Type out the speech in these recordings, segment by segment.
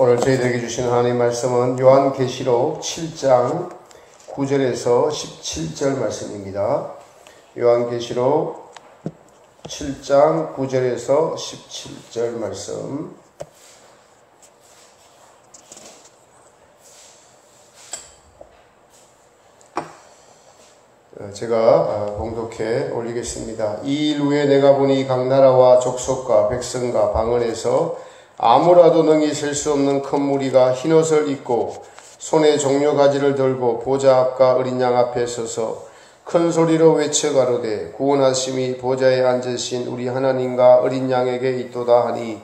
오늘 저희들에게 주시는 하나님 말씀은 요한계시록 7장 9절에서 17절 말씀입니다. 요한계시록 7장 9절에서 17절 말씀. 제가 봉독해 올리겠습니다. 이 일 후에 내가 보니 각 나라와 족속과 백성과 방언에서 아무라도 능히 셀 수 없는 큰 무리가 흰옷을 입고 손에 종려가지를 들고 보좌 앞과 어린 양 앞에 서서 큰 소리로 외쳐 가로되 구원하심이 보좌에 앉으신 우리 하나님과 어린 양에게 있도다 하니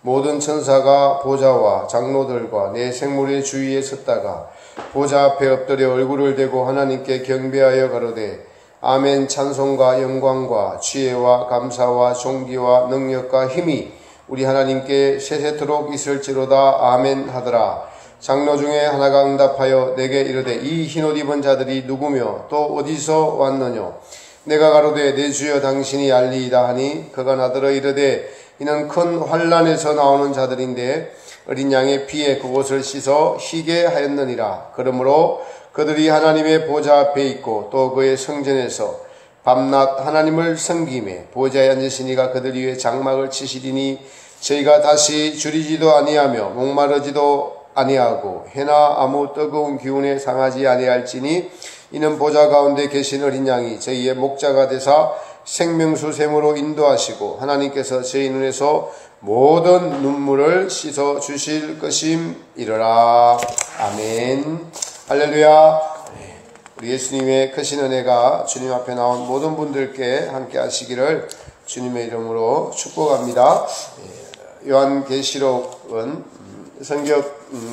모든 천사가 보좌와 장로들과 내 생물의 주위에 섰다가 보좌 앞에 엎드려 얼굴을 대고 하나님께 경배하여 가로되 아멘. 찬송과 영광과 지혜와 감사와 존귀와 능력과 힘이 우리 하나님께 세세토록 있을지로다. 아멘 하더라. 장로 중에 하나가 응답하여 내게 이르되 이 흰옷 입은 자들이 누구며 또 어디서 왔느뇨? 내가 가로되 내 주여 당신이 알리이다 하니 그가 나더러 이르되 이는 큰 환난에서 나오는 자들인데 어린 양의 피에 그곳을 씻어 희게 하였느니라. 그러므로 그들이 하나님의 보좌 앞에 있고 또 그의 성전에서 밤낮 하나님을 섬기매 보좌에 앉으시니가 그들 위에 장막을 치시리니 저희가 다시 줄이지도 아니하며 목마르지도 아니하고 해나 아무 뜨거운 기운에 상하지 아니할지니 이는 보좌 가운데 계신 어린 양이 저희의 목자가 되사 생명수 샘으로 인도하시고 하나님께서 저희 눈에서 모든 눈물을 씻어 주실 것임이러라. 아멘. 할렐루야. 우리 예수님의 크신 은혜가 주님 앞에 나온 모든 분들께 함께 하시기를 주님의 이름으로 축복합니다. 요한계시록은 성경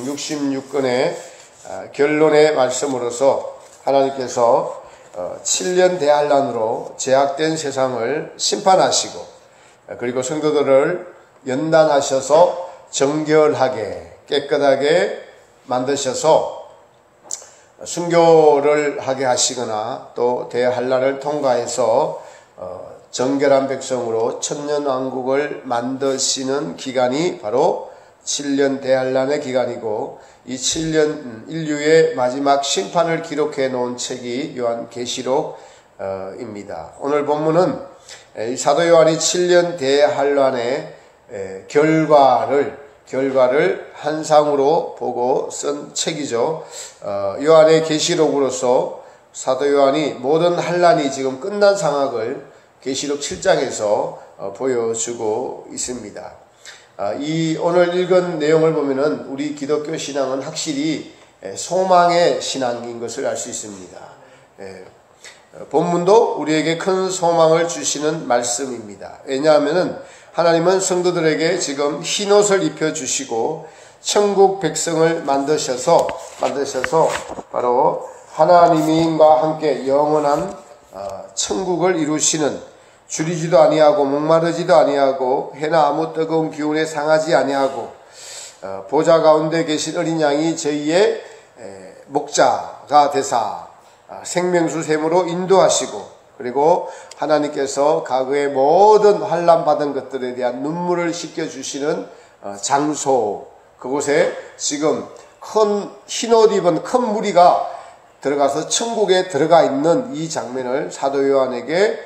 66권의 결론의 말씀으로서 하나님께서 7년 대환란으로 제약된 세상을 심판하시고 그리고 성도들을 연단하셔서 정결하게 깨끗하게 만드셔서 순교를 하게 하시거나 또 대환란을 통과해서 정결한 백성으로 천년왕국을 만드시는 기간이 바로 7년 대환란의 기간이고 이 7년 인류의 마지막 심판을 기록해 놓은 책이 요한계시록입니다. 오늘 본문은 사도 요한이 7년 대환란의 결과를 한상으로 보고 쓴 책이죠. 요한의 계시록으로서 사도 요한이 모든 환란이 지금 끝난 상황을 계시록 7장에서 보여주고 있습니다. 이 오늘 읽은 내용을 보면은 우리 기독교 신앙은 확실히 소망의 신앙인 것을 알 수 있습니다. 본문도 우리에게 큰 소망을 주시는 말씀입니다. 왜냐하면은 하나님은 성도들에게 지금 흰옷을 입혀주시고 천국 백성을 만드셔서 바로 하나님과 함께 영원한 천국을 이루시는 줄이지도 아니하고 목마르지도 아니하고 해나 아무 뜨거운 기운에 상하지 아니하고 보좌 가운데 계신 어린 양이 저희의 목자가 되사 생명수 샘으로 인도하시고 그리고 하나님께서 과거의 모든 환난 받은 것들에 대한 눈물을 씻겨주시는 장소, 그곳에 지금 큰 흰옷 입은 큰 무리가 들어가서 천국에 들어가 있는 이 장면을 사도 요한에게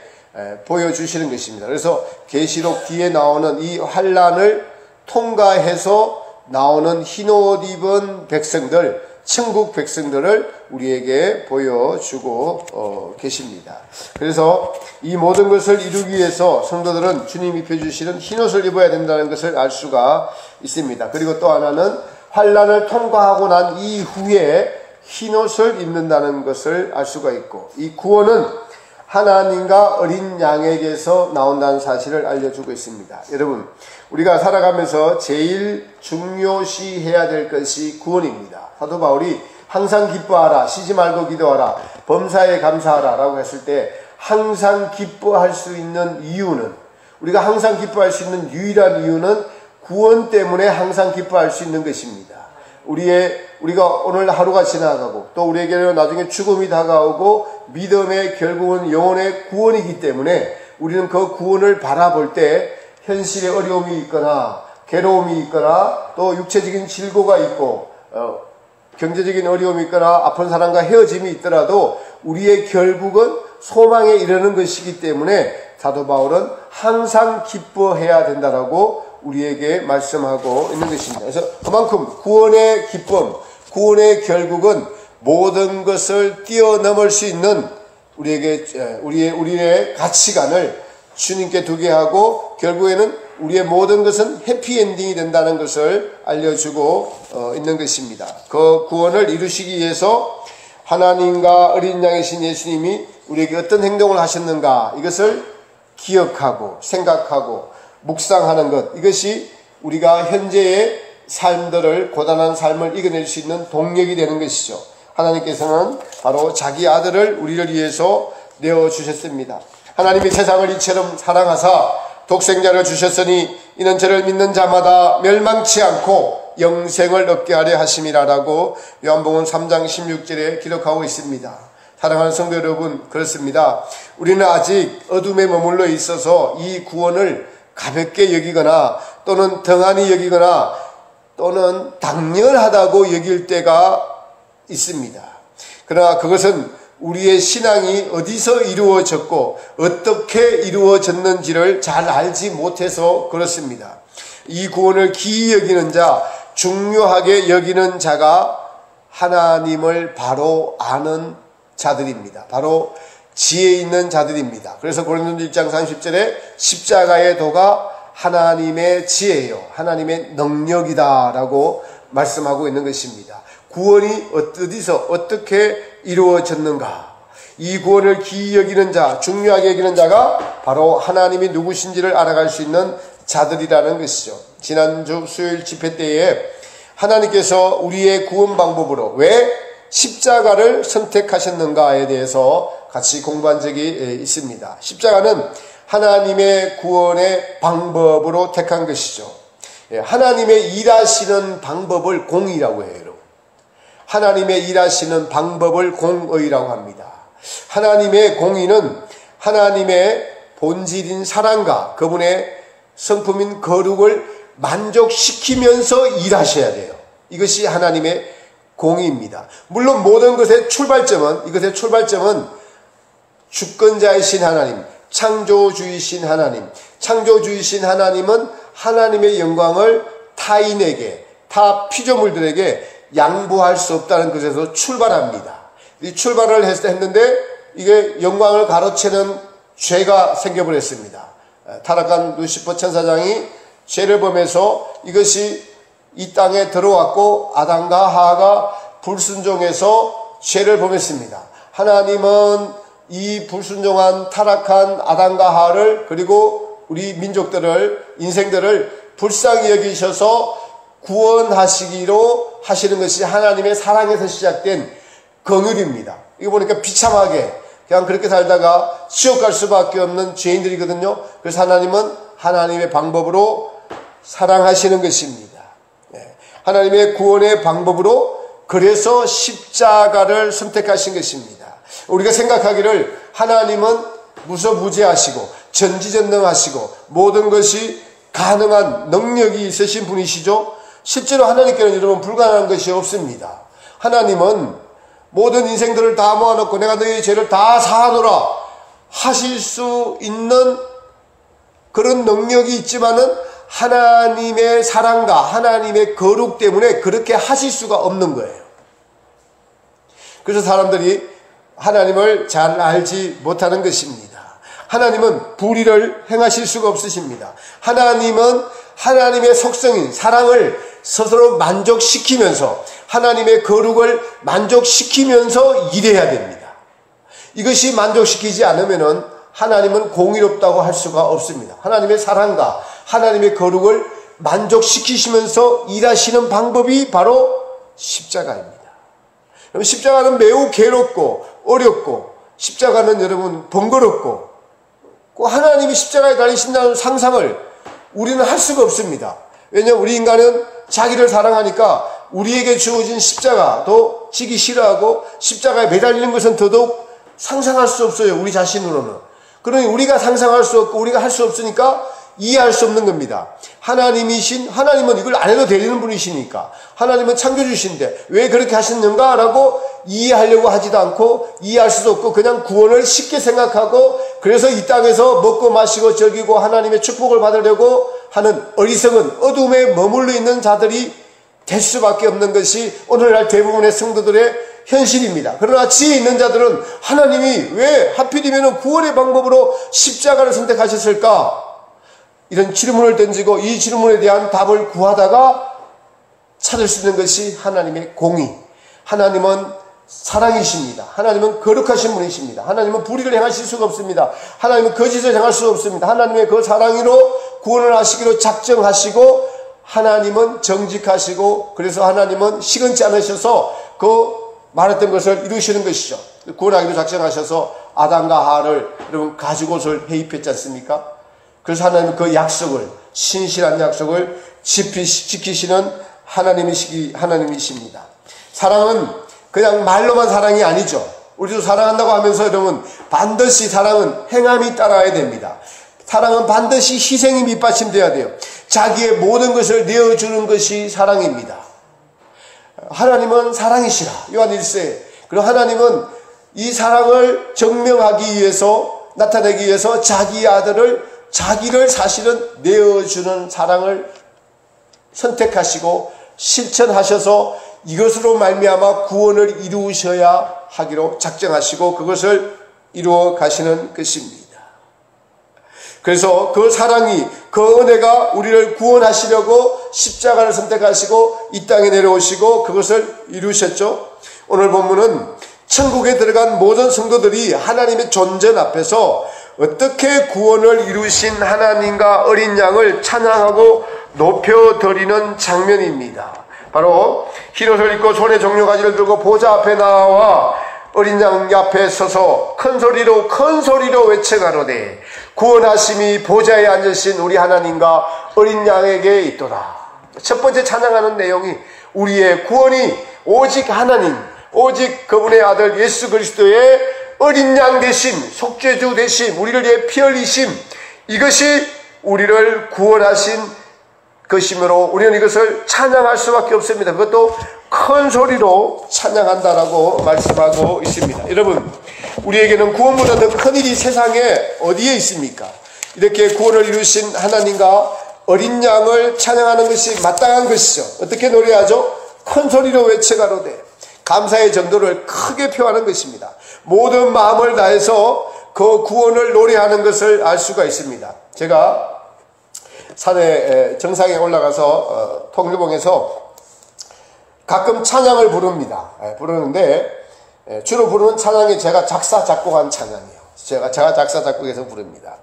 보여주시는 것입니다. 그래서 계시록 뒤에 나오는 이 환난을 통과해서 나오는 흰옷 입은 백성들, 천국 백성들을 우리에게 보여주고 계십니다. 그래서 이 모든 것을 이루기 위해서 성도들은 주님이 입혀주시는 흰옷을 입어야 된다는 것을 알 수가 있습니다. 그리고 또 하나는 환난을 통과하고 난 이후에 흰옷을 입는다는 것을 알 수가 있고 이 구원은 하나님과 어린 양에게서 나온다는 사실을 알려주고 있습니다. 여러분, 우리가 살아가면서 제일 중요시해야 될 것이 구원입니다. 사도 바울이 항상 기뻐하라, 쉬지 말고 기도하라, 범사에 감사하라 라고 했을 때 항상 기뻐할 수 있는 이유는, 우리가 항상 기뻐할 수 있는 유일한 이유는 구원 때문에 항상 기뻐할 수 있는 것입니다. 우리가 오늘 하루가 지나가고 또 우리에게는 나중에 죽음이 다가오고 믿음의 결국은 영혼의 구원이기 때문에 우리는 그 구원을 바라볼 때 현실의 어려움이 있거나 괴로움이 있거나 또 육체적인 질고가 있고 경제적인 어려움이 있거나 아픈 사람과 헤어짐이 있더라도 우리의 결국은 소망에 이르는 것이기 때문에 사도 바울은 항상 기뻐해야 된다라고 우리에게 말씀하고 있는 것입니다. 그래서 그만큼 구원의 기쁨, 구원의 결국은 모든 것을 뛰어넘을 수 있는 우리의 가치관을 주님께 두게 하고 결국에는 우리의 모든 것은 해피엔딩이 된다는 것을 알려주고 있는 것입니다. 그 구원을 이루시기 위해서 하나님과 어린 양이신 예수님이 우리에게 어떤 행동을 하셨는가 이것을 기억하고 생각하고 묵상하는 것, 이것이 우리가 현재의 삶들을, 고단한 삶을 이겨낼 수 있는 동력이 되는 것이죠. 하나님께서는 바로 자기 아들을 우리를 위해서 내어주셨습니다. 하나님이 세상을 이처럼 사랑하사 독생자를 주셨으니 이는 저를 믿는 자마다 멸망치 않고 영생을 얻게 하려 하심이라라고 요한복음 3장 16절에 기록하고 있습니다. 사랑하는 성도 여러분, 그렇습니다. 우리는 아직 어둠에 머물러 있어서 이 구원을 가볍게 여기거나 또는 등한히 여기거나 또는 당연하다고 여길 때가 있습니다. 그러나 그것은 우리의 신앙이 어디서 이루어졌고 어떻게 이루어졌는지를 잘 알지 못해서 그렇습니다. 이 구원을 기이 여기는 자, 중요하게 여기는 자가 하나님을 바로 아는 자들입니다. 바로 지혜 있는 자들입니다. 그래서 고린도서 1장 30절에 십자가의 도가 하나님의 지혜요, 하나님의 능력이다라고 말씀하고 있는 것입니다. 구원이 어디서 어떻게 이루어졌는가? 이 구원을 기이 여기는 자, 중요하게 여기는 자가 바로 하나님이 누구신지를 알아갈 수 있는 자들이라는 것이죠. 지난주 수요일 집회 때에 하나님께서 우리의 구원 방법으로 왜 십자가를 선택하셨는가에 대해서 같이 공부한 적이 있습니다. 십자가는 하나님의 구원의 방법으로 택한 것이죠. 하나님의 일하시는 방법을 공의라고 해요, 여러분. 하나님의 일하시는 방법을 공의라고 합니다. 하나님의 공의는 하나님의 본질인 사랑과 그분의 성품인 거룩을 만족시키면서 일하셔야 돼요. 이것이 하나님의 공의입니다. 물론 모든 것의 출발점은, 이것의 출발점은 주권자이신 하나님, 창조주이신 하나님, 창조주이신 하나님은 하나님의 영광을 타인에게, 타 피조물들에게 양보할 수 없다는 것에서 출발합니다. 이 출발을 했는데 이게 영광을 가로채는 죄가 생겨버렸습니다. 타락한 루시퍼 천사장이 죄를 범해서 이것이 이 땅에 들어왔고 아담과 하와가 불순종해서 죄를 범했습니다. 하나님은 이 불순종한 타락한 아담과 하와를 그리고 우리 민족들을, 인생들을 불쌍히 여기셔서 구원하시기로 하시는 것이 하나님의 사랑에서 시작된 긍휼입니다. 이거 보니까 비참하게 그냥 그렇게 살다가 지옥 갈 수밖에 없는 죄인들이거든요. 그래서 하나님은 하나님의 방법으로 사랑하시는 것입니다. 하나님의 구원의 방법으로 그래서 십자가를 선택하신 것입니다. 우리가 생각하기를 하나님은 무소부재하시고 전지전능하시고 모든 것이 가능한 능력이 있으신 분이시죠. 실제로 하나님께는 여러분 불가능한 것이 없습니다. 하나님은 모든 인생들을 다 모아놓고 내가 너희의 죄를 다 사하노라 하실 수 있는 그런 능력이 있지만은 하나님의 사랑과 하나님의 거룩 때문에 그렇게 하실 수가 없는 거예요. 그래서 사람들이 하나님을 잘 알지 못하는 것입니다. 하나님은 불의를 행하실 수가 없으십니다. 하나님은 하나님의 속성인 사랑을 스스로 만족시키면서 하나님의 거룩을 만족시키면서 일해야 됩니다. 이것이 만족시키지 않으면은 하나님은 공의롭다고 할 수가 없습니다. 하나님의 사랑과 하나님의 거룩을 만족시키시면서 일하시는 방법이 바로 십자가입니다. 여러분, 십자가는 매우 괴롭고 어렵고 십자가는 여러분 번거롭고 하나님이 십자가에 달리신다는 상상을 우리는 할 수가 없습니다. 왜냐하면 우리 인간은 자기를 사랑하니까 우리에게 주어진 십자가도 지기 싫어하고 십자가에 매달리는 것은 더더욱 상상할 수 없어요. 우리 자신으로는. 그러니 우리가 상상할 수 없고 우리가 할 수 없으니까 이해할 수 없는 겁니다. 하나님은 이걸 안 해도 되는 분이시니까, 하나님은 창조주신데 왜 그렇게 하셨는가? 라고 이해하려고 하지도 않고, 이해할 수도 없고, 그냥 구원을 쉽게 생각하고, 그래서 이 땅에서 먹고 마시고 즐기고 하나님의 축복을 받으려고 하는 어리석은 어둠에 머물러 있는 자들이 될 수밖에 없는 것이 오늘날 대부분의 성도들의 현실입니다. 그러나 지혜 있는 자들은 하나님이 왜 하필이면 구원의 방법으로 십자가를 선택하셨을까? 이런 질문을 던지고 이 질문에 대한 답을 구하다가 찾을 수 있는 것이 하나님의 공의. 하나님은 사랑이십니다. 하나님은 거룩하신 분이십니다. 하나님은 불의를 행하실 수가 없습니다. 하나님은 거짓을 행할 수가 없습니다. 하나님의 그 사랑으로 구원을 하시기로 작정하시고, 하나님은 정직하시고, 그래서 하나님은 시건치 않으셔서 그 말했던 것을 이루시는 것이죠. 구원하기로 작정하셔서 아담과 하와를 여러분 가죽옷을 해입했지 않습니까? 그래서 하나님은 그 약속을, 신실한 약속을 지키시는 하나님이십니다. 사랑은 그냥 말로만 사랑이 아니죠. 우리도 사랑한다고 하면서 여러분, 반드시 사랑은 행함이 따라야 됩니다. 사랑은 반드시 희생이 밑받침돼야 돼요. 자기의 모든 것을 내어주는 것이 사랑입니다. 하나님은 사랑이시라. 요한 1세. 그리고 하나님은 이 사랑을 증명하기 위해서, 나타내기 위해서 자기 아들을, 자기를 사실은 내어주는 사랑을 선택하시고 실천하셔서 이것으로 말미암아 구원을 이루셔야 하기로 작정하시고 그것을 이루어 가시는 것입니다. 그래서 그 사랑이, 그 은혜가 우리를 구원하시려고 십자가를 선택하시고 이 땅에 내려오시고 그것을 이루셨죠. 오늘 본문은 천국에 들어간 모든 성도들이 하나님의 존전 앞에서 어떻게 구원을 이루신 하나님과 어린 양을 찬양하고 높여드리는 장면입니다. 바로 흰옷을 입고 손에 종려가지를 들고 보좌 앞에 나와 어린 양 앞에 서서 큰 소리로 외쳐가로되 구원하심이 보좌에 앉으신 우리 하나님과 어린 양에게 있도다. 첫 번째 찬양하는 내용이 우리의 구원이 오직 하나님, 오직 그분의 아들 예수 그리스도의 어린 양 되심, 속죄주 되심, 우리를 위해 피 흘리심, 이것이 우리를 구원하신 것이므로 우리는 이것을 찬양할 수밖에 없습니다. 그것도 큰 소리로 찬양한다라고 말씀하고 있습니다. 여러분, 우리에게는 구원보다 더 큰 일이 세상에 어디에 있습니까? 이렇게 구원을 이루신 하나님과 어린 양을 찬양하는 것이 마땅한 것이죠. 어떻게 노래하죠? 큰 소리로 외쳐가로되, 감사의 정도를 크게 표하는 것입니다. 모든 마음을 다해서 그 구원을 노래하는 것을 알 수가 있습니다. 제가 산에 정상에 올라가서 통일봉에서 가끔 찬양을 부릅니다. 부르는데 주로 부르는 찬양이 제가 작사 작곡한 찬양이에요. 제가 작사 작곡해서 부릅니다.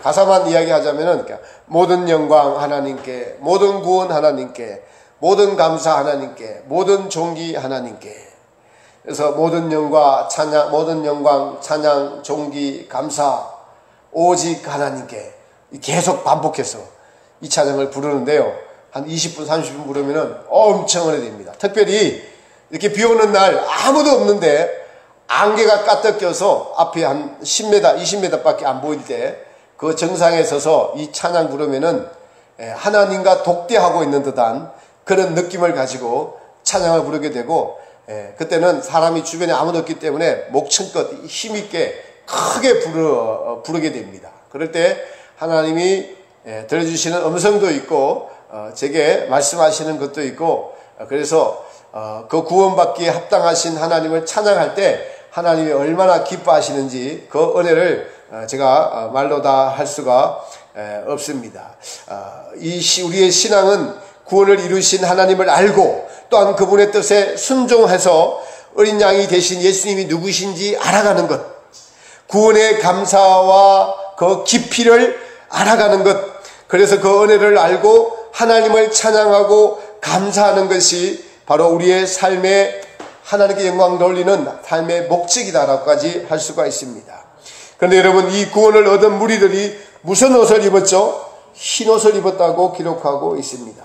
가사만 이야기하자면은 모든 영광 하나님께, 모든 구원 하나님께, 모든 감사 하나님께, 모든 존귀 하나님께. 그래서 모든 영광 찬양 존귀 감사 오직 하나님께 계속 반복해서 이 찬양을 부르는데요. 한 20분 30분 부르면은 엄청 은혜됩니다. 특별히 이렇게 비 오는 날 아무도 없는데 안개가 까뜩 껴서 앞에 한 10m 20m 밖에 안 보일 때 그 정상에 서서 이 찬양 부르면은 하나님과 독대하고 있는 듯한 그런 느낌을 가지고 찬양을 부르게 되고, 그때는 사람이 주변에 아무도 없기 때문에 목청껏 힘있게 크게 부르게 됩니다. 그럴 때 하나님이 들어주시는 음성도 있고 제게 말씀하시는 것도 있고, 그래서 그 구원받기에 합당하신 하나님을 찬양할 때 하나님이 얼마나 기뻐하시는지 그 은혜를 제가 말로 다 할 수가 없습니다. 우리의 신앙은 구원을 이루신 하나님을 알고 또한 그분의 뜻에 순종해서 어린 양이 되신 예수님이 누구신지 알아가는 것, 구원의 감사와 그 깊이를 알아가는 것, 그래서 그 은혜를 알고 하나님을 찬양하고 감사하는 것이 바로 우리의 삶에 하나님께 영광 돌리는 삶의 목적이다라고까지 할 수가 있습니다. 그런데 여러분, 이 구원을 얻은 무리들이 무슨 옷을 입었죠? 흰옷을 입었다고 기록하고 있습니다.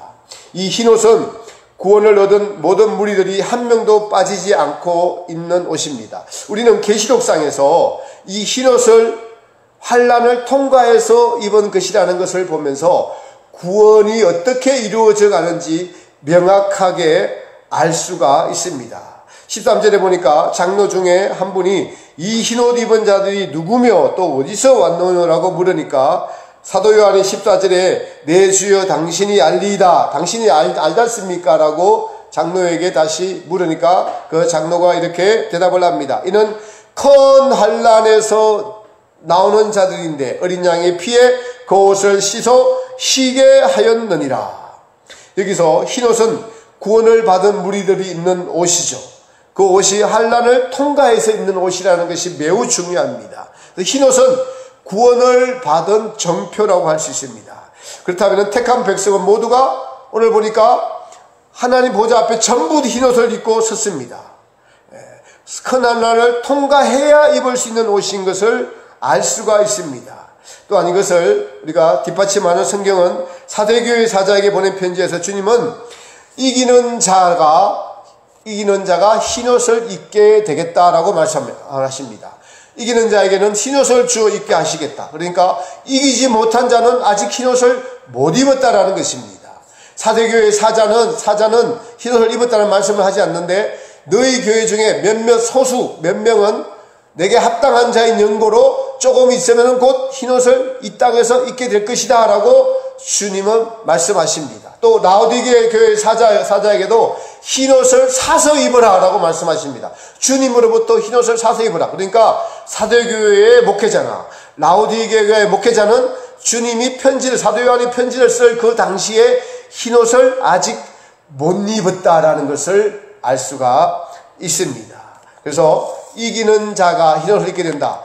이 흰옷은 구원을 얻은 모든 무리들이 한 명도 빠지지 않고 입는 옷입니다. 우리는 계시록상에서 이 흰옷을 환란을 통과해서 입은 것이라는 것을 보면서 구원이 어떻게 이루어져 가는지 명확하게 알 수가 있습니다. 13절에 보니까 장로 중에 한 분이 이 흰옷 입은 자들이 누구며 또 어디서 왔노라고 물으니까 사도 요한이 14절에 내 주여 당신이 알리이다. 당신이 알았습니까? 라고 장로에게 다시 물으니까 그 장로가 이렇게 대답을 합니다. 이는 큰 환난에서 나오는 자들인데 어린 양의 피에 그 옷을 씻어 희게 하였느니라. 여기서 흰옷은 구원을 받은 무리들이 입는 옷이죠. 그 옷이 환난을 통과해서 입는 옷이라는 것이 매우 중요합니다. 흰옷은 구원을 받은 정표라고 할 수 있습니다. 그렇다면 택한 백성은 모두가 오늘 보니까 하나님 보좌 앞에 전부 흰옷을 입고 섰습니다. 큰 환난을 통과해야 입을 수 있는 옷인 것을 알 수가 있습니다. 또한 이것을 우리가 뒷받침하는 성경은 사대교회 사자에게 보낸 편지에서 주님은 이기는 자가 흰옷을 입게 되겠다라고 말씀하십니다. 이기는 자에게는 흰옷을 주어 입게 하시겠다. 그러니까 이기지 못한 자는 아직 흰옷을 못 입었다라는 것입니다. 사대교회 사자는 흰옷을 입었다는 말씀을 하지 않는데 너희 교회 중에 몇 명은 내게 합당한 자인 연고로 조금 있으면 곧 흰옷을 이 땅에서 입게 될 것이다 라고 주님은 말씀하십니다. 또 라오디게 교회 사자에게도 흰옷을 사서 입으라 라고 말씀하십니다. 주님으로부터 흰옷을 사서 입으라. 그러니까 사도교회의 목회자나 라오디게 교회의 목회자는 주님이 사도 요한이 편지를 쓸 그 당시에 흰옷을 아직 못 입었다라는 것을 알 수가 있습니다. 그래서 이기는 자가 흰옷을 입게 된다.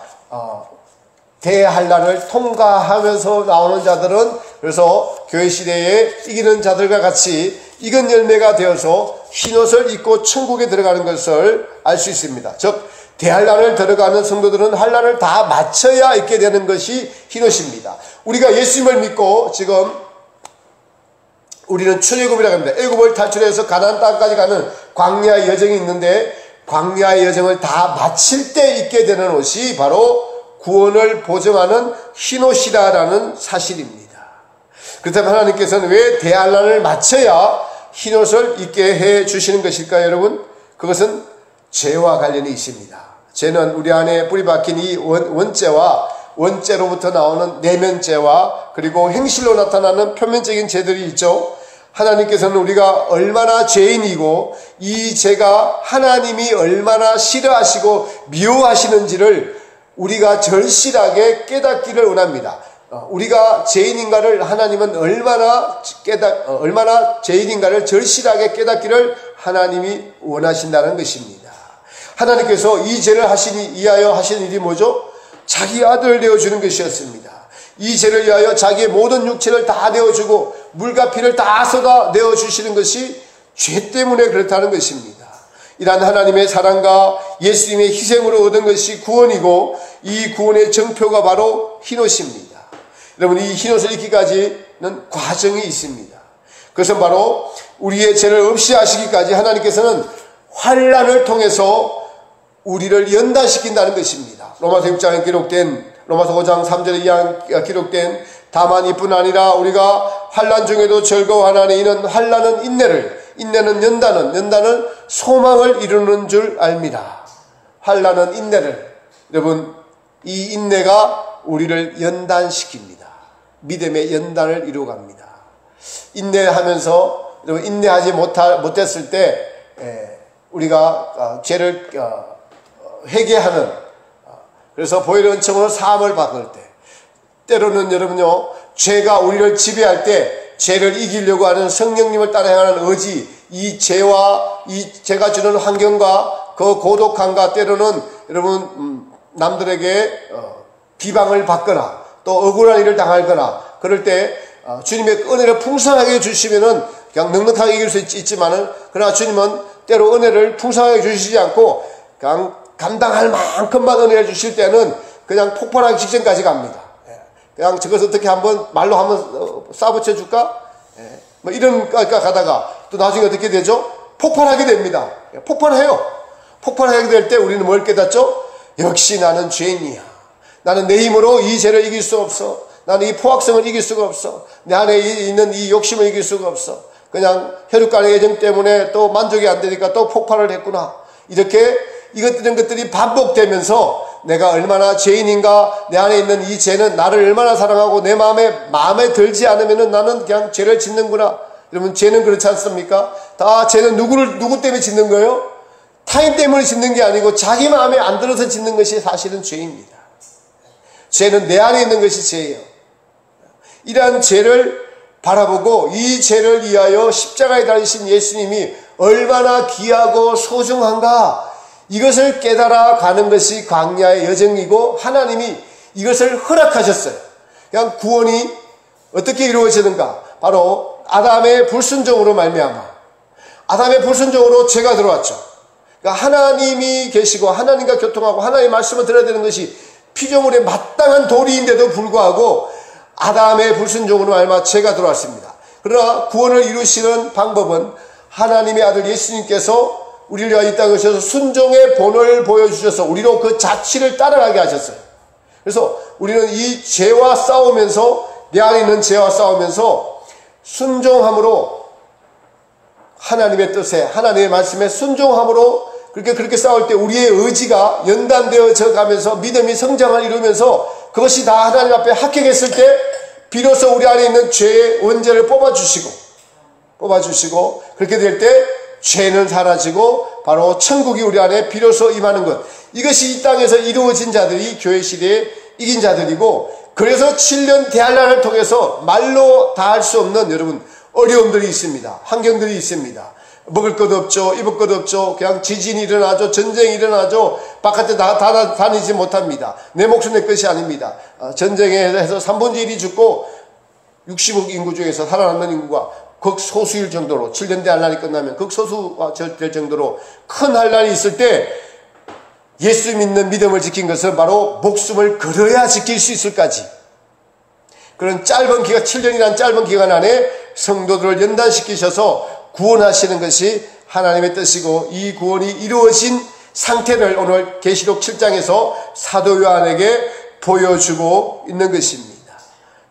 대환난을 통과하면서 나오는 자들은 그래서 교회 시대에 이기는 자들과 같이 익은 열매가 되어서 흰옷을 입고 천국에 들어가는 것을 알 수 있습니다. 즉 대환난을 들어가는 성도들은 환난을 다 마쳐야 입게 되는 것이 흰옷입니다. 우리가 예수님을 믿고 지금 우리는 출애굽이라고 합니다. 애굽을 탈출해서 가나안 땅까지 가는 광야의 여정이 있는데 광야의 여정을 다 마칠 때 입게 되는 옷이 바로 구원을 보증하는 흰옷이다라는 사실입니다. 그렇다면 하나님께서는 왜 대환난을 마쳐야 흰옷을 입게 해 주시는 것일까요, 여러분? 그것은 죄와 관련이 있습니다. 죄는 우리 안에 뿌리박힌 이 원죄로부터 나오는 내면죄와 그리고 행실로 나타나는 표면적인 죄들이 있죠. 하나님께서는 우리가 얼마나 죄인이고 이 죄가 하나님이 얼마나 싫어하시고 미워하시는지를 우리가 절실하게 깨닫기를 원합니다. 우리가 죄인인가를 하나님은 얼마나 죄인인가를 절실하게 깨닫기를 하나님이 원하신다는 것입니다. 하나님께서 이 죄를 위하여 하신 일이 뭐죠? 자기 아들을 내어주는 것이었습니다. 이 죄를 위하여 자기의 모든 육체를 다 내어주고 물과 피를 다 쏟아 내어주시는 것이 죄 때문에 그렇다는 것입니다. 이러한 하나님의 사랑과 예수님의 희생으로 얻은 것이 구원이고 이 구원의 정표가 바로 흰옷입니다. 여러분, 이 흰옷을 입기까지는 과정이 있습니다. 그것은 바로 우리의 죄를 없이 하시기까지 하나님께서는 환난을 통해서 우리를 연단시킨다는 것입니다. 로마서 6장에 기록된 로마서 5장 3절에 기록된 다만 이뿐 아니라 우리가 환난 중에도 즐거워하나니 이는 환난은 인내는 연단은 소망을 이루는 줄 압니다. 환난은 인내를, 여러분, 이 인내가 우리를 연단시킵니다. 믿음의 연단을 이루어갑니다. 인내하면서, 여러분, 인내하지 못했을 때 우리가 죄를 회개하는, 그래서 보혈의 은총으로 사함을 받을 때, 때로는 여러분요, 죄가 우리를 지배할 때 죄를 이기려고 하는 성령님을 따라 행하는 의지, 이 죄가 주는 환경과 그 고독함과 때로는 여러분 남들에게 비방을 받거나 또 억울한 일을 당하거나 그럴 때 주님의 은혜를 풍성하게 주시면은 그냥 넉넉하게 이길 수 있지만은 그러나 주님은 때로 은혜를 풍성하게 주시지 않고 그냥 감당할 만큼만 은혜를 주실 때는 그냥 폭발하기 직전까지 갑니다. 그냥 저것을 어떻게 말로 한번 싸붙여 줄까? 뭐 이런 가다가 또 나중에 어떻게 되죠? 폭발하게 됩니다. 폭발해요. 폭발하게 될 때 우리는 뭘 깨닫죠? 역시 나는 죄인이야. 나는 내 힘으로 이 죄를 이길 수 없어. 나는 이 포악성을 이길 수가 없어. 내 안에 있는 이 욕심을 이길 수가 없어. 그냥 혈육간의 애정 때문에 또 만족이 안 되니까 또 폭발을 했구나. 이렇게 이런 것들이 반복되면서 내가 얼마나 죄인인가, 내 안에 있는 이 죄는 나를 얼마나 사랑하고 내 마음에 들지 않으면은 나는 그냥 죄를 짓는구나. 여러분, 죄는 그렇지 않습니까? 다 죄는 누구 때문에 짓는 거예요? 타인 때문에 짓는 게 아니고 자기 마음에 안 들어서 짓는 것이 사실은 죄입니다. 죄는 내 안에 있는 것이 죄예요. 이러한 죄를 바라보고 이 죄를 위하여 십자가에 달리신 예수님이 얼마나 귀하고 소중한가, 이것을 깨달아 가는 것이 광야의 여정이고 하나님이 이것을 허락하셨어요. 그냥 구원이 어떻게 이루어지는가? 바로 아담의 불순종으로 말미암아, 아담의 불순종으로 죄가 들어왔죠. 그러니까 하나님이 계시고 하나님과 교통하고 하나님의 말씀을 들어야 되는 것이 피조물의 마땅한 도리인데도 불구하고 아담의 불순종으로 말미암아 죄가 들어왔습니다. 그러나 구원을 이루시는 방법은 하나님의 아들 예수님께서 우리를 위하여 이 땅에 오셔서 순종의 본을 보여주셔서 우리로 그 자취를 따라가게 하셨어요. 그래서 우리는 이 죄와 싸우면서, 내 안에 있는 죄와 싸우면서 순종함으로, 하나님의 뜻에, 하나님의 말씀에 순종함으로 그렇게 싸울 때 우리의 의지가 연단되어져 가면서 믿음이 성장을 이루면서 그것이 다 하나님 앞에 합격했을 때 비로소 우리 안에 있는 죄의 원죄를 뽑아주시고 그렇게 될 때 죄는 사라지고 바로 천국이 우리 안에 비로소 임하는 것, 이것이 이 땅에서 이루어진 자들이 교회 시대에 이긴 자들이고, 그래서 7년 대환란을 통해서 말로 다 할 수 없는 여러분 어려움들이 있습니다. 환경들이 있습니다. 먹을 것 없죠. 입을 것 없죠. 그냥 지진이 일어나죠. 전쟁이 일어나죠. 바깥에 다니지 못합니다. 내 목숨 내 것이 아닙니다. 전쟁에서 3분의 1이 죽고 60억 인구 중에서 살아남는 인구가 극소수일 정도로, 7년 대환란이 끝나면 극소수가 될 정도로 큰 환란이 있을 때 예수 믿는 믿음을 지킨 것은 바로 목숨을 걸어야 지킬 수 있을까지, 그런 짧은 기간, 7년이라는 짧은 기간 안에 성도들을 연단시키셔서 구원하시는 것이 하나님의 뜻이고, 이 구원이 이루어진 상태를 오늘 계시록 7장에서 사도 요한에게 보여주고 있는 것입니다.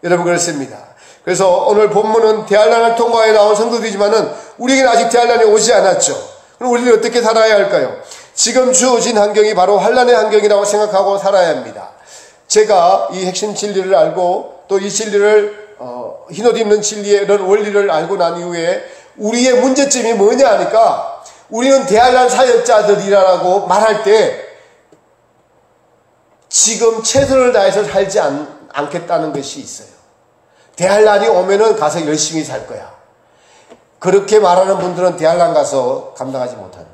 여러분, 그렇습니다. 그래서 오늘 본문은 대환란을 통과해 나온 성도들이지만은 우리에게는 아직 대환란이 오지 않았죠. 그럼 우리는 어떻게 살아야 할까요? 지금 주어진 환경이 바로 환란의 환경이라고 생각하고 살아야 합니다. 제가 이 핵심 진리를 알고 또 이 진리를 흰옷 입는 진리의 이런 원리를 알고 난 이후에 우리의 문제점이 뭐냐 하니까, 우리는 대환란 사역자들이라고 말할 때 지금 최선을 다해서 살지 않겠다는 것이 있어요. 대환란이 오면은 가서 열심히 살 거야. 그렇게 말하는 분들은 대환란 가서 감당하지 못합니다.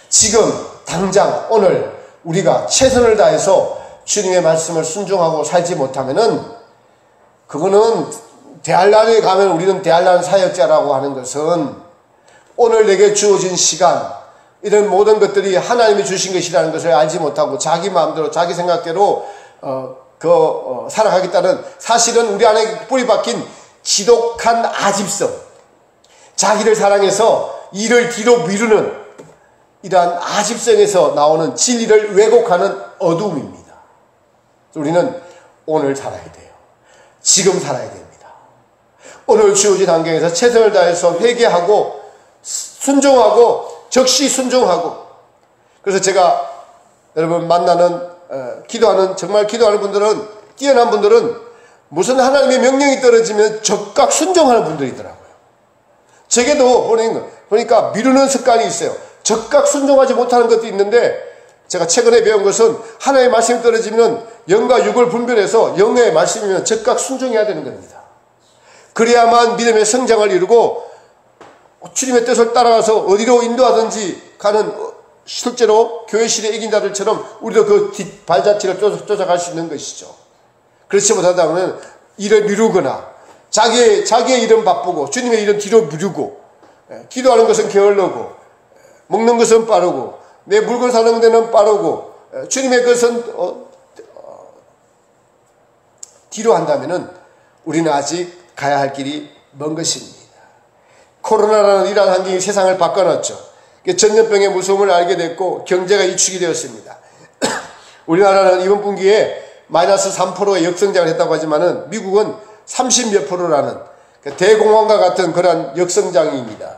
지금 당장 오늘 우리가 최선을 다해서 주님의 말씀을 순종하고 살지 못하면은, 그거는 대환란에 가면 우리는 대환란 사역자라고 하는 것은 오늘 내게 주어진 시간, 이런 모든 것들이 하나님이 주신 것이라는 것을 알지 못하고 자기 마음대로 자기 생각대로 살아가겠다는, 사실은 우리 안에 뿌리 박힌 지독한 아집성, 자기를 사랑해서 일을 뒤로 미루는 이러한 아집성에서 나오는 진리를 왜곡하는 어두움입니다. 우리는 오늘 살아야 돼요. 지금 살아야 됩니다. 오늘 주어진 환경에서 최선을 다해서 회개하고 순종하고 적시 순종하고. 그래서 제가 여러분 만나는 정말 기도하는 분들은, 뛰어난 분들은 무슨 하나님의 명령이 떨어지면 적각 순종하는 분들이더라고요. 제게도 보니까 미루는 습관이 있어요. 적각 순종하지 못하는 것도 있는데, 제가 최근에 배운 것은 하나님의 말씀이 떨어지면 영과 육을 분별해서 영의 말씀이면 적각 순종해야 되는 겁니다. 그래야만 믿음의 성장을 이루고 주님의 뜻을 따라가서 어디로 인도하든지 가는, 실제로 교회 시대에 이긴 자들처럼 우리도 그 발자취를 쫓아갈 수 있는 것이죠. 그렇지 못하다면 일을 미루거나 자기의 일은 바쁘고 주님의 일은 뒤로 미루고, 기도하는 것은 게을르고 먹는 것은 빠르고 내 물건 사는 데는 빠르고 주님의 것은 뒤로 한다면은 우리는 아직 가야 할 길이 먼 것입니다. 코로나라는 이러한 환경이 세상을 바꿔놨죠. 전염병의 무서움을 알게 됐고 경제가 위축이 되었습니다. 우리나라는 이번 분기에 마이너스 3%의 역성장을 했다고 하지만은 미국은 30몇 %라는 대공황과 같은 그러한 역성장입니다.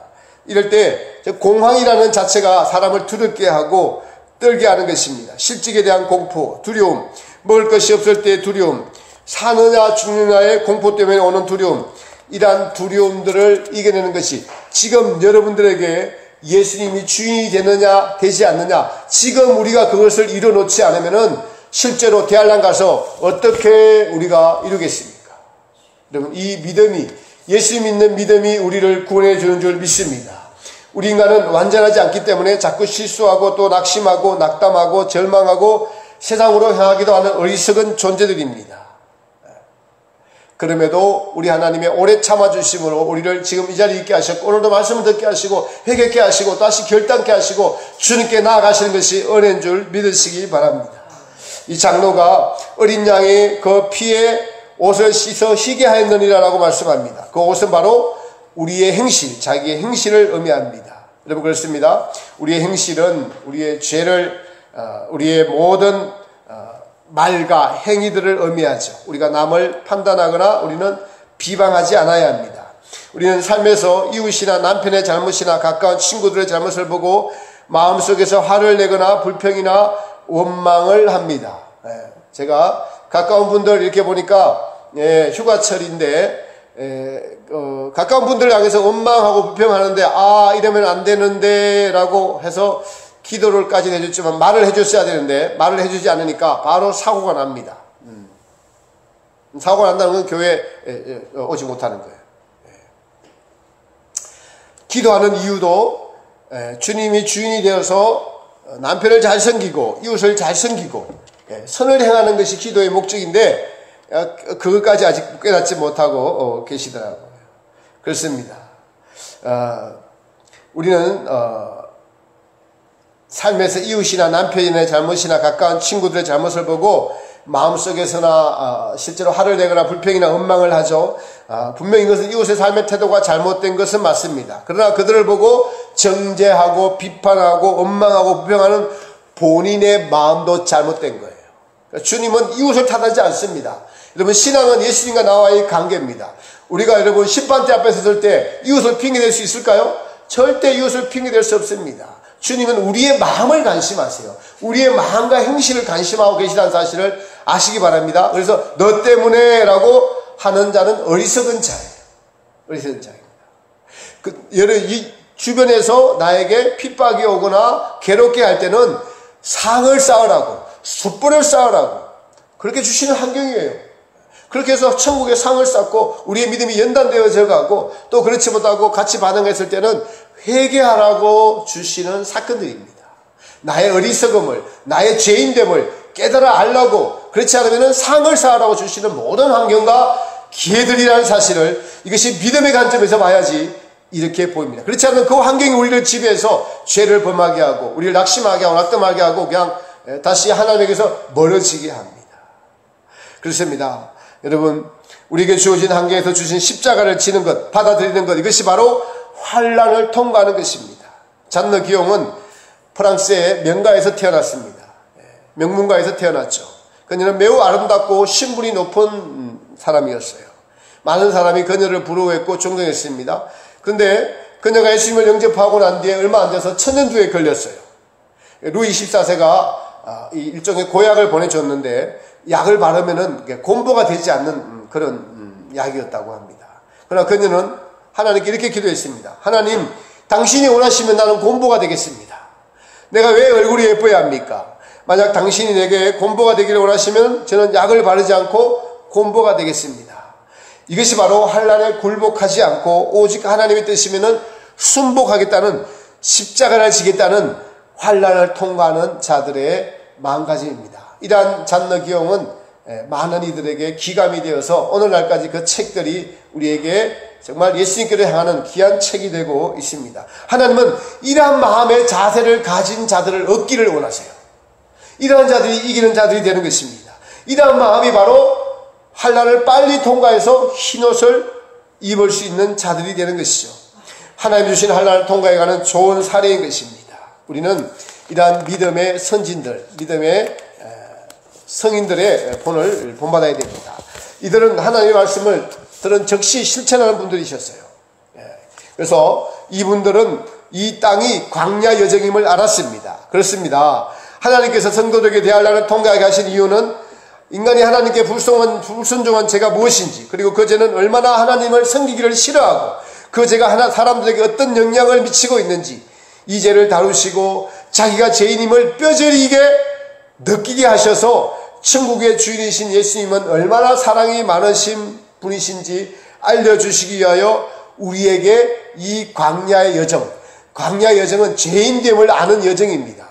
이럴 때 공황이라는 자체가 사람을 두렵게 하고 떨게 하는 것입니다. 실직에 대한 공포, 두려움, 먹을 것이 없을 때의 두려움, 사느냐 죽느냐의 공포 때문에 오는 두려움, 이러한 두려움들을 이겨내는 것이 지금 여러분들에게 예수님이 주인이 되느냐 되지 않느냐, 지금 우리가 그것을 이뤄놓지 않으면은 실제로 대환란 가서 어떻게 우리가 이루겠습니까? 여러분, 이 믿음이, 예수 믿는 믿음이 우리를 구원해 주는 줄 믿습니다. 우리 인간은 완전하지 않기 때문에 자꾸 실수하고 또 낙심하고 낙담하고 절망하고 세상으로 향하기도 하는 어리석은 존재들입니다. 그럼에도 우리 하나님의 오래 참아주심으로 우리를 지금 이 자리에 있게 하셨고, 오늘도 말씀을 듣게 하시고 회개케 하시고 다시 결단케 하시고 주님께 나아가시는 것이 은혜인 줄 믿으시기 바랍니다. 이 장로가 어린 양의 그 피에 옷을 씻어 희게 하였느니라 라고 말씀합니다. 그 옷은 바로 우리의 행실, 자기의 행실을 의미합니다. 여러분, 그렇습니다. 우리의 행실은 우리의 죄를, 우리의 모든 말과 행위들을 의미하죠. 우리가 남을 판단하거나 우리는 비방하지 않아야 합니다. 우리는 삶에서 이웃이나 남편의 잘못이나 가까운 친구들의 잘못을 보고 마음속에서 화를 내거나 불평이나 원망을 합니다. 제가 가까운 분들 이렇게 보니까 휴가철인데 가까운 분들을 향해서 원망하고 불평하는데 이러면 안 되는데 라고 해서 기도를까지 해줬지만 말을 해줬어야 되는데 말을 해주지 않으니까 바로 사고가 납니다. 사고가 난다는 건 교회에 오지 못하는 거예요. 기도하는 이유도 주님이 주인이 되어서 남편을 잘 섬기고 이웃을 잘 섬기고 선을 행하는 것이 기도의 목적인데 그것까지 아직 깨닫지 못하고 계시더라고요. 그렇습니다. 우리는 삶에서 이웃이나 남편의 잘못이나 가까운 친구들의 잘못을 보고 마음속에서나 실제로 화를 내거나 불평이나 원망을 하죠. 분명히 이것은 이웃의 삶의 태도가 잘못된 것은 맞습니다. 그러나 그들을 보고 정죄하고 비판하고 원망하고 불평하는 본인의 마음도 잘못된 거예요. 주님은 이웃을 탓하지 않습니다. 여러분, 신앙은 예수님과 나와의 관계입니다. 우리가 여러분 심판대 앞에 섰을 때 이웃을 핑계댈 수 있을까요? 절대 이웃을 핑계댈 수 없습니다. 주님은 우리의 마음을 관심하세요. 우리의 마음과 행실을 관심하고 계시다는 사실을 아시기 바랍니다. 그래서 너 때문에 라고 하는 자는 어리석은 자예요. 어리석은 자입니다. 이 주변에서 나에게 핍박이 오거나 괴롭게 할 때는 상을 쌓으라고, 숯불을 쌓으라고 그렇게 주시는 환경이에요. 그렇게 해서 천국의 상을 쌓고 우리의 믿음이 연단되어져 가고, 또 그렇지 못하고 같이 반응했을 때는 회개하라고 주시는 사건들입니다. 나의 어리석음을, 나의 죄인됨을 깨달아 알라고, 그렇지 않으면 상을 쌓으라고 주시는 모든 환경과 기회들이라는 사실을, 이것이 믿음의 관점에서 봐야지 이렇게 보입니다. 그렇지 않으면 그 환경이 우리를 지배해서 죄를 범하게 하고 우리를 낙심하게 하고 낙담하게 하고 그냥 다시 하나님에게서 멀어지게 합니다. 그렇습니다. 여러분, 우리에게 주어진 환경에서 주신 십자가를 지는 것, 받아들이는 것, 이것이 바로 환난을 통과하는 것입니다. 잔느 기용은 프랑스의 명가에서 태어났습니다. 명문가에서 태어났죠. 그녀는 매우 아름답고 신분이 높은 사람이었어요. 많은 사람이 그녀를 부러워했고 존경했습니다. 그런데 그녀가 예수님을 영접하고 난 뒤에 얼마 안 돼서 천년주에 걸렸어요. 루이 14세가 일종의 고약을 보내줬는데 약을 바르면은 곰보가 되지 않는 그런 약이었다고 합니다. 그러나 그녀는 하나님께 이렇게 기도했습니다. 하나님, 당신이 원하시면 나는 곰보가 되겠습니다. 내가 왜 얼굴이 예뻐야 합니까? 만약 당신이 내게 곰보가 되기를 원하시면 저는 약을 바르지 않고 곰보가 되겠습니다. 이것이 바로 환난에 굴복하지 않고 오직 하나님의 뜻이면은 순복하겠다는, 십자가를 지겠다는 환난을 통과하는 자들의 마음가짐입니다. 이러한 잔느 기용은 많은 이들에게 기감이 되어서 오늘날까지 그 책들이 우리에게 정말 예수님께로 향하는 귀한 책이 되고 있습니다. 하나님은 이러한 마음의 자세를 가진 자들을 얻기를 원하세요. 이러한 자들이 이기는 자들이 되는 것입니다. 이러한 마음이 바로 환난을 빨리 통과해서 흰옷을 입을 수 있는 자들이 되는 것이죠. 하나님 주신 환난을 통과해가는 좋은 사례인 것입니다. 우리는 이러한 믿음의 선진들, 믿음의 성인들의 본을 본받아야 됩니다. 이들은 하나님의 말씀을 들은 즉시 실천하는 분들이셨어요. 그래서 이분들은 이 땅이 광야 여정임을 알았습니다. 그렇습니다. 하나님께서 성도들에게 대하려는 통과하게 하신 이유는 인간이 하나님께 불순종한 죄가 무엇인지, 그리고 그 죄는 얼마나 하나님을 섬기기를 싫어하고 그 죄가 사람들에게 어떤 영향을 미치고 있는지 이 죄를 다루시고 자기가 죄인임을 뼈저리게 느끼게 하셔서 천국의 주인이신 예수님은 얼마나 사랑이 많으신 분이신지 알려주시기 위하여 우리에게 이 광야의 여정, 광야 여정은 죄인됨을 아는 여정입니다.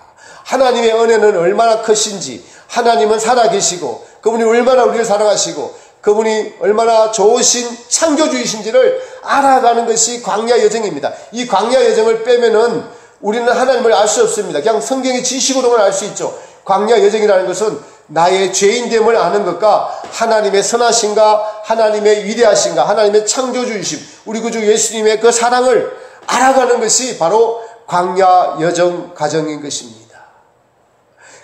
하나님의 은혜는 얼마나 크신지, 하나님은 살아계시고 그분이 얼마나 우리를 사랑하시고 그분이 얼마나 좋으신 창조주이신지를 알아가는 것이 광야 여정입니다. 이 광야 여정을 빼면은 우리는 하나님을 알 수 없습니다. 그냥 성경의 지식으로만 알 수 있죠. 광야 여정이라는 것은 나의 죄인됨을 아는 것과 하나님의 선하심과 하나님의 위대하심과 하나님의 창조주이심, 우리 구주 예수님의 그 사랑을 알아가는 것이 바로 광야 여정 과정인 것입니다.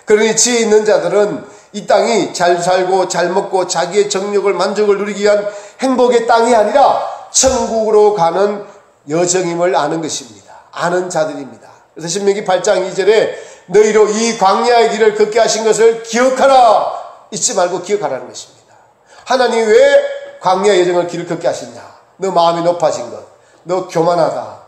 그러니 지혜 있는 자들은 이 땅이 잘 살고 잘 먹고 자기의 정력을 만족을 누리기 위한 행복의 땅이 아니라 천국으로 가는 여정임을 아는 것입니다. 아는 자들입니다. 그래서 신명기 8장 2절에 너희로 이 광야의 길을 걷게 하신 것을 기억하라, 잊지 말고 기억하라는 것입니다. 하나님이 왜 광야 여정을 길을 걷게 하시냐? 너 마음이 높아진 것, 너 교만하다,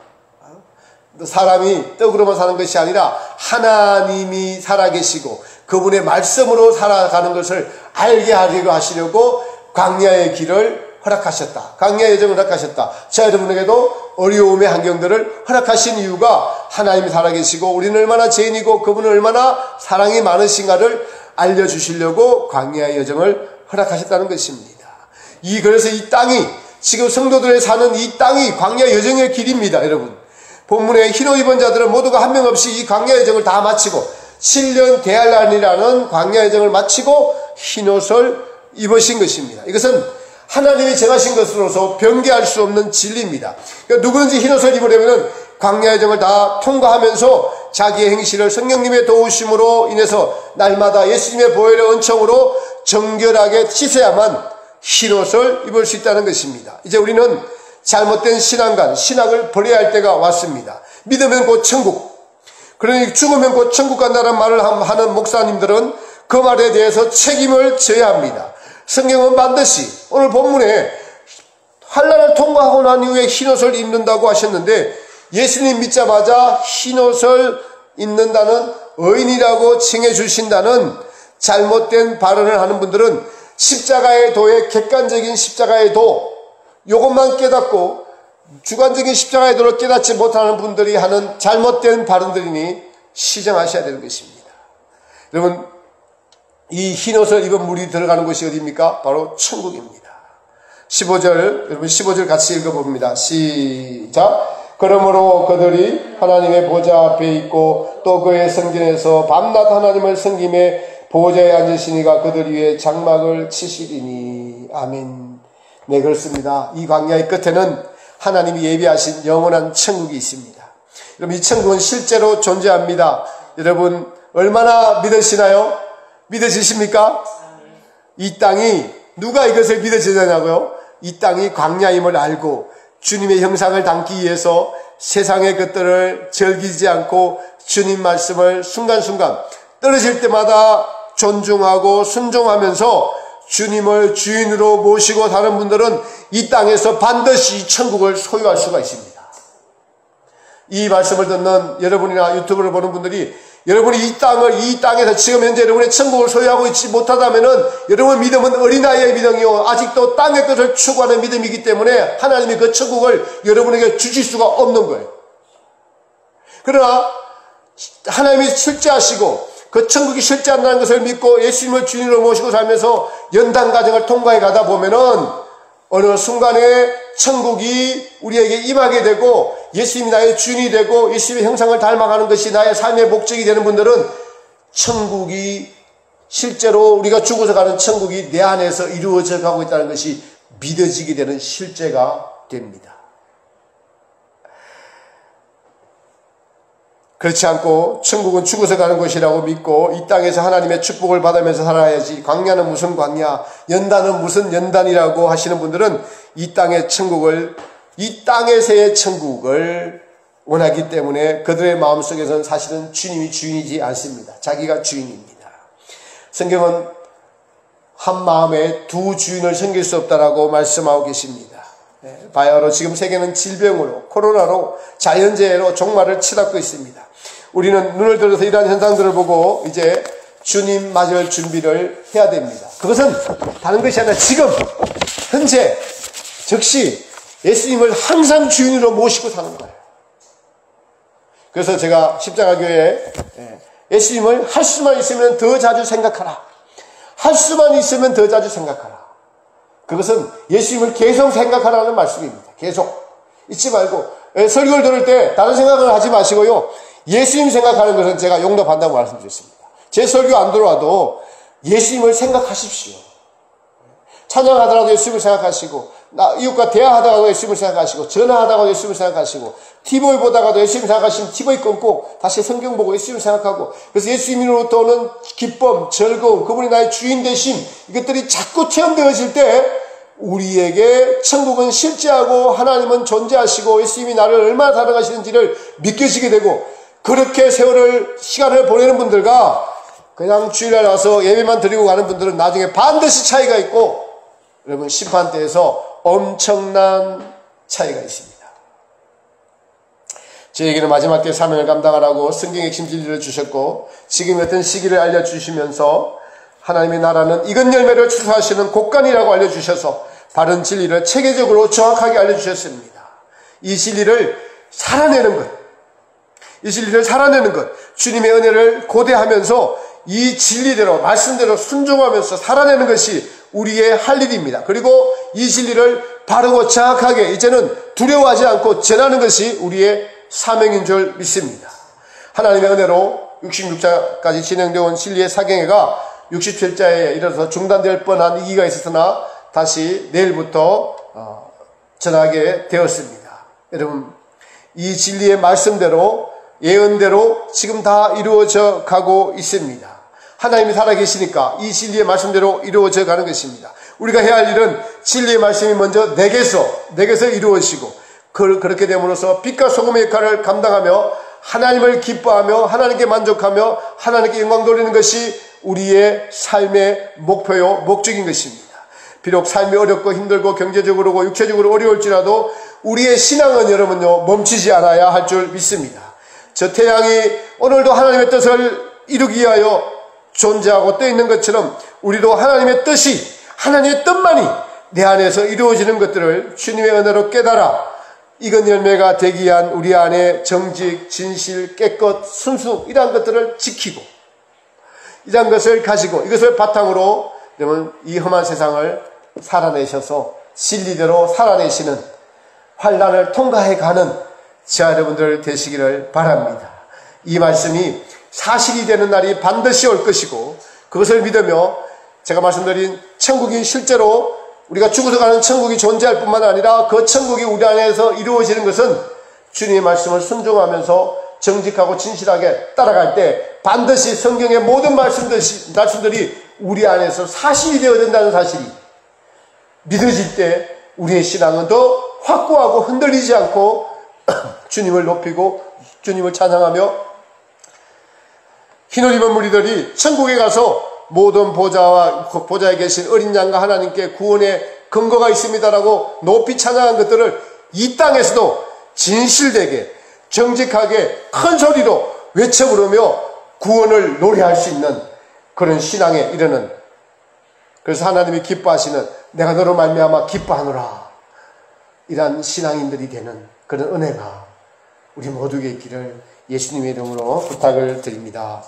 너 사람이 떡으로만 사는 것이 아니라 하나님이 살아계시고 그분의 말씀으로 살아가는 것을 알게 하려고 하시려고 광야의 길을 허락하셨다. 광야 여정을 허락하셨다. 자, 여러분에게도 어려움의 환경들을 허락하신 이유가 하나님이 살아계시고 우리는 얼마나 죄인이고 그분은 얼마나 사랑이 많으신가를 알려주시려고 광야의 여정을 허락하셨다는 것입니다. 그래서 이 땅이, 지금 성도들이 사는 이 땅이 광야 여정의 길입니다. 여러분, 본문의 흰옷 입은 자들은 모두가 한 명 없이 이 광야 여정을 다 마치고 7년 대할란이라는 광야 여정을 마치고 흰옷을 입으신 것입니다. 이것은 하나님이 정하신 것으로서 변개할 수 없는 진리입니다. 그러니까 누구든지 흰옷을 입으려면 광야 여정을 다 통과하면서 자기의 행실을 성령님의 도우심으로 인해서 날마다 예수님의 보혈의 은총으로 정결하게 씻어야만 흰옷을 입을 수 있다는 것입니다. 이제 우리는 잘못된 신앙관, 신학을 버려야 할 때가 왔습니다. 믿으면 곧 천국, 그러니 죽으면 곧 천국 간다는 말을 하는 목사님들은 그 말에 대해서 책임을 져야 합니다. 성경은 반드시 오늘 본문에 환난을 통과하고 난 이후에 흰옷을 입는다고 하셨는데, 예수님 믿자마자 흰옷을 입는다는 의인이라고 칭해 주신다는 잘못된 발언을 하는 분들은 십자가의 도의 객관적인 십자가의 도, 이것만 깨닫고 주관적인 십자가의 도를 깨닫지 못하는 분들이 하는 잘못된 발언들이니 시정하셔야 되는 것입니다. 여러분, 이 흰옷을 입은 물이 들어가는 곳이 어디입니까? 바로 천국입니다. 15절, 여러분 15절 같이 읽어봅니다. 시작. 그러므로 그들이 하나님의 보좌 앞에 있고 또 그의 성전에서 밤낮 하나님을 섬김에 보좌에 앉으시니가 그들 위에 장막을 치시리니. 아멘. 네, 그렇습니다. 이 광야의 끝에는 하나님이 예비하신 영원한 천국이 있습니다. 여러분, 이 천국은 실제로 존재합니다. 여러분, 얼마나 믿으시나요? 믿어지십니까? 이 땅이, 누가 이것을 믿어지냐고요? 이 땅이 광야임을 알고 주님의 형상을 담기 위해서 세상의 것들을 즐기지 않고 주님 말씀을 순간순간 떨어질 때마다 존중하고 순종하면서 주님을 주인으로 모시고 사는 분들은 이 땅에서 반드시 천국을 소유할 수가 있습니다. 이 말씀을 듣는 여러분이나 유튜브를 보는 분들이 여러분이 이 땅에서 지금 현재 여러분의 천국을 소유하고 있지 못하다면은 여러분 믿음은 어린아이의 믿음이요, 아직도 땅의 것을 추구하는 믿음이기 때문에 하나님이 그 천국을 여러분에게 주실 수가 없는 거예요. 그러나 하나님이 실제하시고 그 천국이 실제한다는 것을 믿고 예수님을 주인으로 모시고 살면서 연단 과정을 통과해 가다 보면은 어느 순간에 천국이 우리에게 임하게 되고 예수님이 나의 주인이 되고 예수님의 형상을 닮아가는 것이 나의 삶의 목적이 되는 분들은 천국이 실제로 우리가 죽어서 가는 천국이 내 안에서 이루어져 가고 있다는 것이 믿어지게 되는 실제가 됩니다. 그렇지 않고 천국은 죽어서 가는 곳이라고 믿고 이 땅에서 하나님의 축복을 받으면서 살아야지, 광야는 무슨 광야, 연단은 무슨 연단이라고 하시는 분들은 이 땅의 천국을, 이 땅에서의 천국을 원하기 때문에 그들의 마음속에서는 사실은 주님이 주인이지 않습니다. 자기가 주인입니다. 성경은 한 마음에 두 주인을 섬길 수 없다라고 말씀하고 계십니다. 바야흐로 지금 세계는 질병으로, 코로나로, 자연재해로 종말을 치닫고 있습니다. 우리는 눈을 들어서 이러한 현상들을 보고 이제 주님 맞을 준비를 해야 됩니다. 그것은 다른 것이 아니라 지금 현재 즉시 예수님을 항상 주인으로 모시고 사는 거예요. 그래서 제가 십자가교회에 예수님을 할 수만 있으면 더 자주 생각하라, 할 수만 있으면 더 자주 생각하라. 그것은 예수님을 계속 생각하라는 말씀입니다. 계속 잊지 말고, 설교를 들을 때 다른 생각을 하지 마시고요, 예수님 생각하는 것은 제가 용납한다고 말씀드렸습니다. 제 설교 안 들어와도 예수님을 생각하십시오. 찬양하더라도 예수님을 생각하시고, 이웃과 대화하다가도 예수님을 생각하시고, 전화하다가도 예수님을 생각하시고, TV 보다가도 예수님 생각하시면 TV 끊고 다시 성경 보고 예수님을 생각하고, 그래서 예수님으로부터 오는 기쁨, 즐거움, 그분이 나의 주인 되심, 이것들이 자꾸 체험되어질 때 우리에게 천국은 실제하고 하나님은 존재하시고 예수님이 나를 얼마나 사랑하시는지를 믿겨지게 되고, 그렇게 세월을, 시간을 보내는 분들과 그냥 주일날 와서 예배만 드리고 가는 분들은 나중에 반드시 차이가 있고, 여러분 심판대에서 엄청난 차이가 있습니다. 저에게는 마지막 때 사명을 감당하라고 성경의 핵심 진리를 주셨고, 지금 어떤 시기를 알려주시면서 하나님의 나라는 익은 열매를 추수하시는 곡간이라고 알려주셔서 바른 진리를 체계적으로 정확하게 알려주셨습니다. 이 진리를 살아내는 것, 이 진리를 살아내는 것, 주님의 은혜를 고대하면서 이 진리대로, 말씀대로 순종하면서 살아내는 것이 우리의 할 일입니다. 그리고 이 진리를 바르고 정확하게 이제는 두려워하지 않고 전하는 것이 우리의 사명인 줄 믿습니다. 하나님의 은혜로 66자까지 진행되어 온 진리의 사경회가 67자에 이르러서 중단될 뻔한 위기가 있었으나 다시 내일부터 전하게 되었습니다. 여러분, 이 진리의 말씀대로, 예언대로 지금 다 이루어져 가고 있습니다. 하나님이 살아계시니까 이 진리의 말씀대로 이루어져 가는 것입니다. 우리가 해야 할 일은 진리의 말씀이 먼저 내게서 이루어지고, 그렇게 됨으로써 빛과 소금의 역할을 감당하며 하나님을 기뻐하며 하나님께 만족하며 하나님께 영광 돌리는 것이 우리의 삶의 목표요, 목적인 것입니다. 비록 삶이 어렵고 힘들고 경제적으로 육체적으로 어려울지라도 우리의 신앙은 여러분요, 멈추지 않아야 할 줄 믿습니다. 저 태양이 오늘도 하나님의 뜻을 이루기 위하여 존재하고 떠 있는 것처럼 우리도 하나님의 뜻이, 하나님의 뜻만이 내 안에서 이루어지는 것들을 주님의 은혜로 깨달아 익은 열매가 되기 위한 우리 안에 정직, 진실, 깨끗, 순수, 이러한 것들을 지키고, 이러한 것을 가지고 이것을 바탕으로 여러분 이 험한 세상을 살아내셔서 진리대로 살아내시는, 환난을 통과해가는 저와 여러분들 되시기를 바랍니다. 이 말씀이 사실이 되는 날이 반드시 올 것이고, 그것을 믿으며 제가 말씀드린 천국이 실제로 우리가 죽어서 가는 천국이 존재할 뿐만 아니라 그 천국이 우리 안에서 이루어지는 것은 주님의 말씀을 순종하면서 정직하고 진실하게 따라갈 때 반드시 성경의 모든 말씀들이 우리 안에서 사실이 되어야 된다는 사실이 믿어질 때 우리의 신앙은 더 확고하고 흔들리지 않고 주님을 높이고 주님을 찬양하며, 흰옷 입은 무리들이 천국에 가서 모든 보좌에 계신 어린 양과 하나님께 구원의 근거가 있습니다라고 높이 찬양한 것들을 이 땅에서도 진실되게 정직하게 큰 소리로 외쳐 부르며 구원을 노래할 수 있는 그런 신앙에 이르는, 그래서 하나님이 기뻐하시는 내가 너로 말미암아 기뻐하노라, 이러한 신앙인들이 되는 그런 은혜가 우리 모두에게 있기를 예수님의 이름으로 부탁을 드립니다.